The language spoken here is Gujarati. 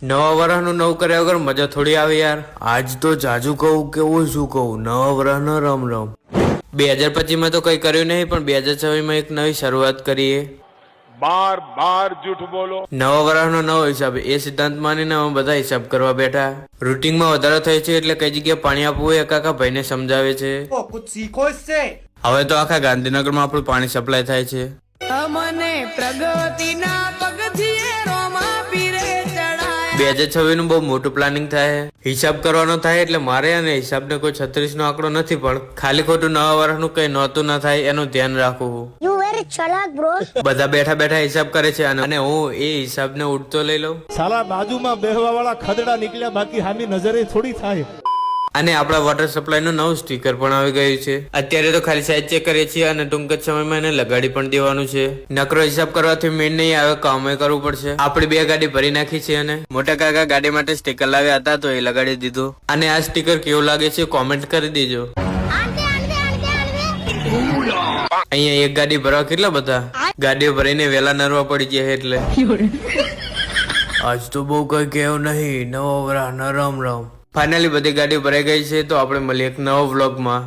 નવા વરસનું નવું કર્યા વગર મજા થોડી આવે યાર. આજ તો જાજુ કહું કે ઓછું કહું, નવા વરસનો રમ રમ. 2025 માં તો કઈ કર્યું નહીં, પણ 2026 માં એક નવી શરૂઆત કરીએ. बार बार झूठ बोलो. નવા વરસનો નવો હિસાબ, એ સિદ્ધાંત માનીને અમે બધા હિસાબ કરવા બેઠા. રૂટિંગમાં વધારો થાય છે એટલે કઈ જગ્યાએ પાણી આપવું એ કાકા ભાઈને સમજાવે છે. कुछ सीखो इससे. હવે તો આખા ગાંધીનગરમાં આપણું પાણી સપ્લાય થાય છે. અમને પ્રગતિના પગથિયે રોમા પીરે ચડાયા. 2026 નું બહુ મોટું પ્લાનિંગ થાય. હિસાબ કરવાનો થાય એટલે મારે અને હિસાબને કોઈ 36 નો આંકડો નથી, પણ ખાલી ખોટું નવા વર્ષનું કઈ નહોતું ના થાય એનું ધ્યાન રાખવું. You very chalak, bro. બધા બેઠા બેઠા હિસાબ કરે છે અને હું એ હિસાબને ઉડતો લઈ લઉં. સાલા બાજુમાં બેહવા વાળા ખદડા નીકળ્યા, બાકી હામી નજરે થોડી થાય. અને આપણા વોટર સપ્લાય નું નવું સ્ટીકર પણ આવી ગયું છે. અત્યારે તો ખાલી સાઈઝ ચેક કરીએ છીએ અને ટૂંક જ સમયમાં એને લગાડી પણ દેવાનું છે. નકરો હિસાબ કરવાથી મેન નહીં આવે, કામ કરવું પડશે. આપણી 2 ગાડી ભરી નાખી છે અને મોટા કાકા ગાડી માટે સ્ટીકર લાવ્યા હતા તો એ લગાડી દીધું. અને આ સ્ટીકર કેવું લાગે છે કોમેન્ટ કરી દેજો. અહીંયા એક ગાડી ભરવા કેટલા બધા ગાડીઓ ભરીને વેલા નરવા પડી જાય એટલે. આજ તો બહુ કઈ કેવું નહીં, નવો વરસ રમ રમ. ફાઇનલી બધી ગાડીઓ ભરાઈ ગઈ છે, તો આપણે મળીએ એક નવો વ્લોગમાં.